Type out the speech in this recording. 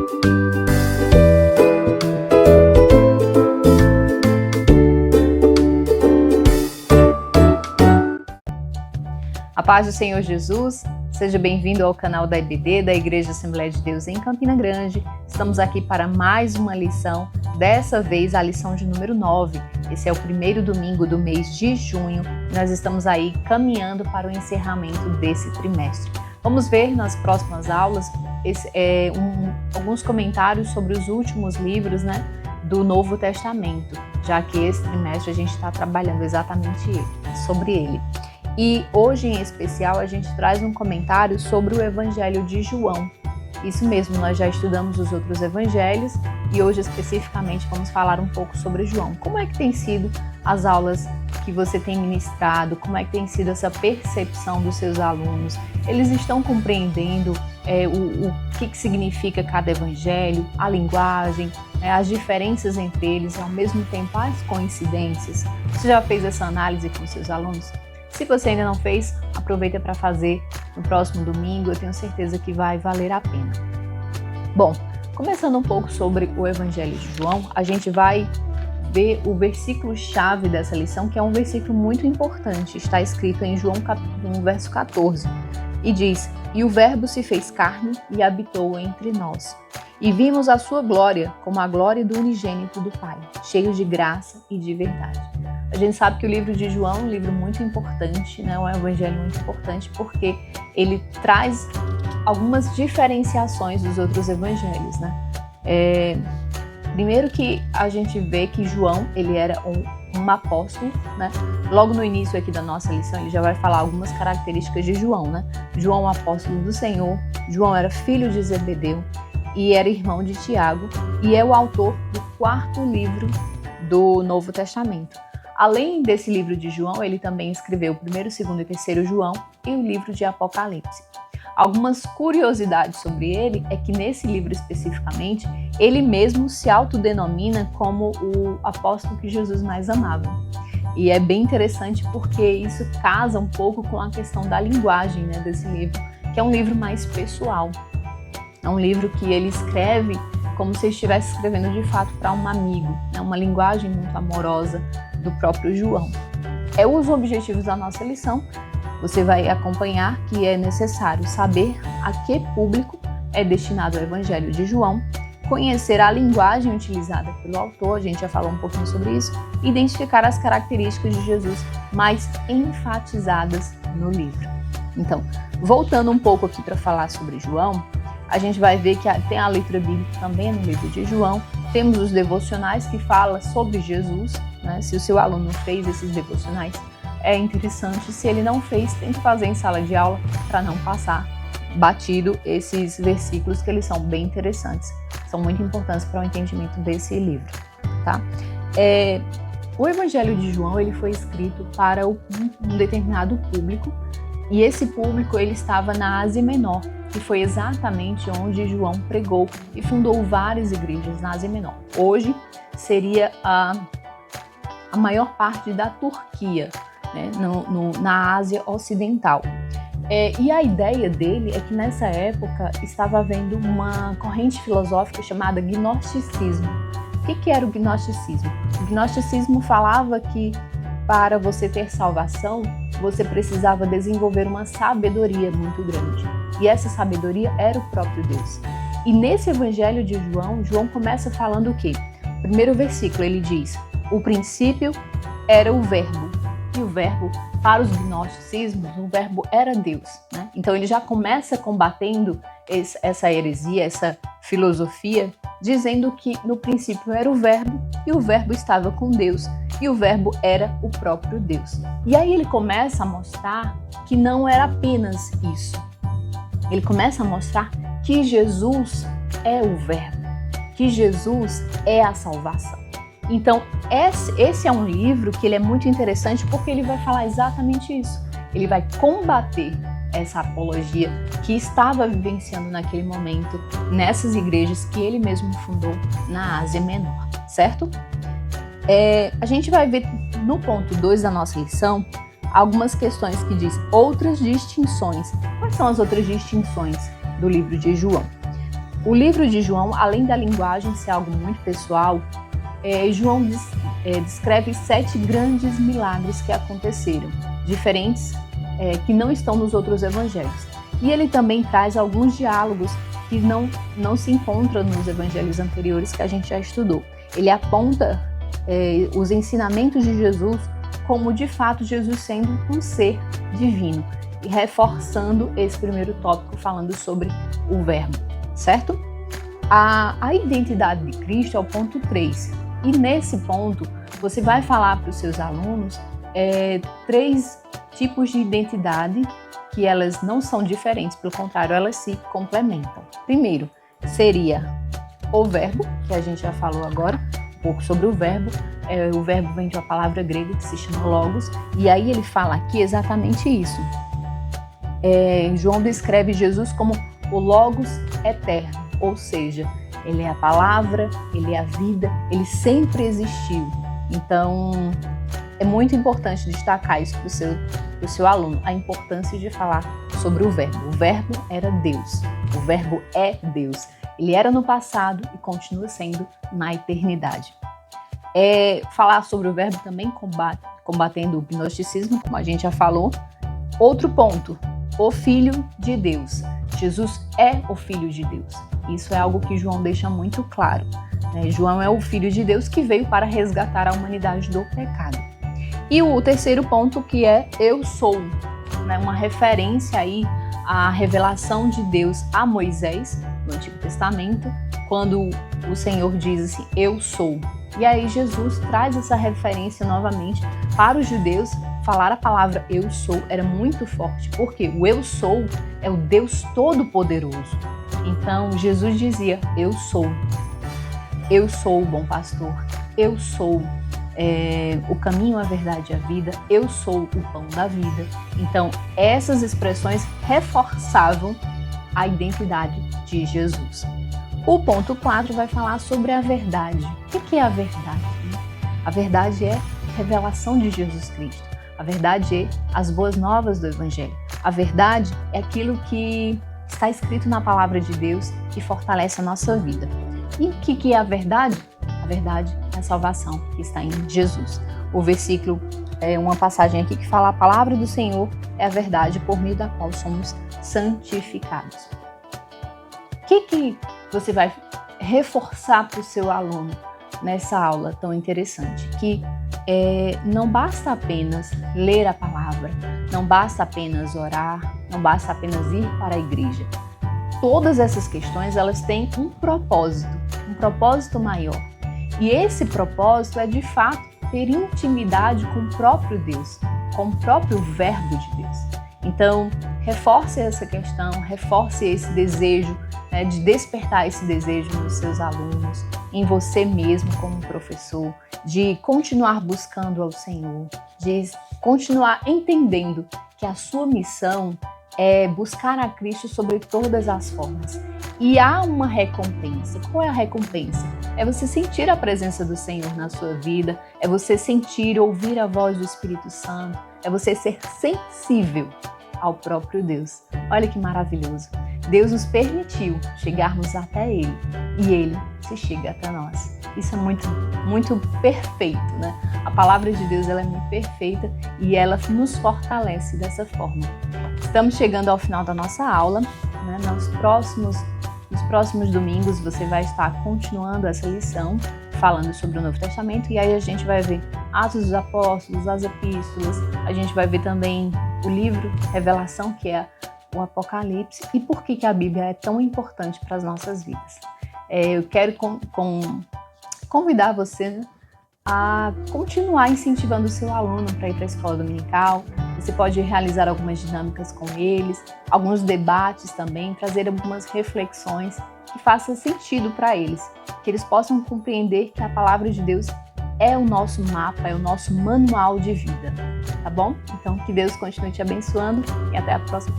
A paz do Senhor Jesus, seja bem-vindo ao canal da IBD, da Igreja Assembleia de Deus em Campina Grande. Estamos aqui para mais uma lição, dessa vez a lição de número 9. Esse é o primeiro domingo do mês de junho. Nós estamos aí caminhando para o encerramento desse trimestre. Vamos ver nas próximas aulas alguns comentários sobre os últimos livros, do Novo Testamento, já que esse trimestre a gente está trabalhando exatamente sobre ele. E hoje, em especial, a gente traz um comentário sobre o Evangelho de João. Isso mesmo, nós já estudamos os outros evangelhos e hoje, especificamente, vamos falar um pouco sobre João. Como é que tem sido as aulas que você tem ministrado? Como é que tem sido essa percepção dos seus alunos? Eles estão compreendendo o que significa cada evangelho, a linguagem, as diferenças entre eles, ao mesmo tempo as coincidências? Você já fez essa análise com seus alunos? Se você ainda não fez, aproveita para fazer no próximo domingo, eu tenho certeza que vai valer a pena. Bom, começando um pouco sobre o Evangelho de João, a gente vai ver o versículo-chave dessa lição, que é um versículo muito importante. Está escrito em João capítulo 1, verso 14, e diz: "E o Verbo se fez carne e habitou entre nós. E vimos a sua glória, como a glória do unigênito do Pai, cheio de graça e de verdade." A gente sabe que o livro de João é um livro muito importante, um evangelho muito importante, porque ele traz algumas diferenciações dos outros evangelhos, Primeiro que a gente vê que João, ele era um apóstolo, Logo no início aqui da nossa lição, ele já vai falar algumas características de João, João, apóstolo do Senhor, João era filho de Zebedeu e era irmão de Tiago, e é o autor do 4º livro do Novo Testamento. Além desse livro de João, ele também escreveu o 1º, 2º e 3º João e o livro de Apocalipse. Algumas curiosidades sobre ele é que nesse livro especificamente, ele mesmo se autodenomina como o apóstolo que Jesus mais amava. E é bem interessante porque isso casa um pouco com a questão da linguagem desse livro, que é um livro mais pessoal. É um livro que ele escreve como se estivesse escrevendo de fato para um amigo, uma linguagem muito amorosa do próprio João. Os objetivos da nossa lição, você vai acompanhar que é necessário saber a que público é destinado o Evangelho de João, conhecer a linguagem utilizada pelo autor, a gente já falou um pouquinho sobre isso, identificar as características de Jesus mais enfatizadas no livro. Então, voltando um pouco aqui para falar sobre João, a gente vai ver que tem a leitura bíblica também no livro de João, temos os devocionais que falam sobre Jesus, Se o seu aluno fez esses devocionais, é interessante. Se ele não fez, tem que fazer em sala de aula para não passar batido esses versículos, que eles são bem interessantes, são muito importantes para o entendimento desse livro, O Evangelho de João, ele foi escrito para um determinado público, e esse público ele estava na Ásia Menor, que foi exatamente onde João pregou e fundou várias igrejas na Ásia Menor. Hoje seria a maior parte da Turquia, na Ásia Ocidental. E a ideia dele é que nessa época estava havendo uma corrente filosófica chamada gnosticismo. O que era o gnosticismo? O gnosticismo falava que para você ter salvação, você precisava desenvolver uma sabedoria muito grande. E essa sabedoria era o próprio Deus. E nesse Evangelho de João, João começa falando o quê? O primeiro versículo, ele diz: "O princípio era o Verbo." E o Verbo, para os gnosticismos, o Verbo era Deus. Então ele já começa combatendo essa heresia, essa filosofia, dizendo que no princípio era o Verbo e o Verbo estava com Deus e o Verbo era o próprio Deus. E aí ele começa a mostrar que não era apenas isso. Ele começa a mostrar que Jesus é o Verbo, que Jesus é a salvação. Então, esse é um livro que ele é muito interessante porque ele vai falar exatamente isso. Ele vai combater essa apologia que estava vivenciando naquele momento nessas igrejas que ele mesmo fundou na Ásia Menor, certo? A gente vai ver no ponto 2 da nossa lição algumas questões que diz outras distinções. Quais são as outras distinções do livro de João? O livro de João, além da linguagem ser algo muito pessoal, João descreve 7 grandes milagres que aconteceram, diferentes, que não estão nos outros evangelhos. E ele também traz alguns diálogos que não se encontram nos evangelhos anteriores que a gente já estudou. Ele aponta os ensinamentos de Jesus como, de fato, Jesus sendo um ser divino e reforçando esse primeiro tópico falando sobre o verbo, certo? A identidade de Cristo é o ponto 3. E nesse ponto, você vai falar para os seus alunos 3 tipos de identidade que elas não são diferentes, pelo contrário, elas se complementam. Primeiro, seria o verbo, que a gente já falou agora, um pouco sobre o verbo. O verbo vem de uma palavra grega que se chama logos, e aí ele fala aqui exatamente isso. João descreve Jesus como o logos eterno, ou seja, ele é a palavra, ele é a vida, ele sempre existiu. Então, é muito importante destacar isso para o seu aluno, a importância de falar sobre o verbo. O verbo era Deus, o verbo é Deus. Ele era no passado e continua sendo na eternidade. Falar sobre o verbo também combatendo o gnosticismo, como a gente já falou. Outro ponto, o Filho de Deus. Jesus é o Filho de Deus. Isso é algo que João deixa muito claro. João é o Filho de Deus que veio para resgatar a humanidade do pecado. E o terceiro ponto, que é eu sou, uma referência aí à revelação de Deus a Moisés, no Antigo Testamento, quando o Senhor diz assim, eu sou. E aí Jesus traz essa referência novamente para os judeus. Falar a palavra eu sou era muito forte, porque o eu sou é o Deus Todo-Poderoso. Então Jesus dizia, eu sou o bom pastor, eu sou o caminho, a verdade e a vida, eu sou o pão da vida. Então essas expressões reforçavam a identidade de Jesus. O ponto 4 vai falar sobre a verdade. O que é a verdade? A verdade é a revelação de Jesus Cristo. A verdade é as boas novas do Evangelho. A verdade é aquilo que está escrito na palavra de Deus que fortalece a nossa vida. E o que é a verdade? A verdade é a salvação que está em Jesus. O versículo uma passagem aqui que fala: a palavra do Senhor é a verdade por meio da qual somos santificados. O que você vai reforçar para o seu aluno nessa aula tão interessante? Que não basta apenas ler a palavra, não basta apenas orar, não basta apenas ir para a igreja. Todas essas questões, elas têm um propósito maior. E esse propósito é, de fato, ter intimidade com o próprio Deus, com o próprio verbo de Deus. Então, reforce essa questão, reforce esse desejo, de despertar esse desejo nos seus alunos, em você mesmo como professor, de continuar buscando ao Senhor, de continuar entendendo que a sua missão é buscar a Cristo sobre todas as formas. E há uma recompensa. Qual é a recompensa? É você sentir a presença do Senhor na sua vida, é você sentir, ouvir a voz do Espírito Santo, é você ser sensível ao próprio Deus. Olha que maravilhoso. Deus nos permitiu chegarmos até Ele e Ele se chega até nós. Isso é muito, muito perfeito, né? A palavra de Deus, ela é muito perfeita e ela nos fortalece dessa forma. Estamos chegando ao final da nossa aula, né? Nos próximos domingos você vai estar continuando essa lição falando sobre o Novo Testamento, e aí a gente vai ver Atos dos Apóstolos, as Epístolas, a gente vai ver também o livro Revelação, que é o Apocalipse, e por que a Bíblia é tão importante para as nossas vidas. Eu quero convidar você a continuar incentivando o seu aluno para ir para a escola dominical. Você pode realizar algumas dinâmicas com eles, alguns debates também, trazer algumas reflexões que façam sentido para eles, que eles possam compreender que a palavra de Deus é o nosso mapa, é o nosso manual de vida, tá bom? Então, que Deus continue te abençoando e até a próxima.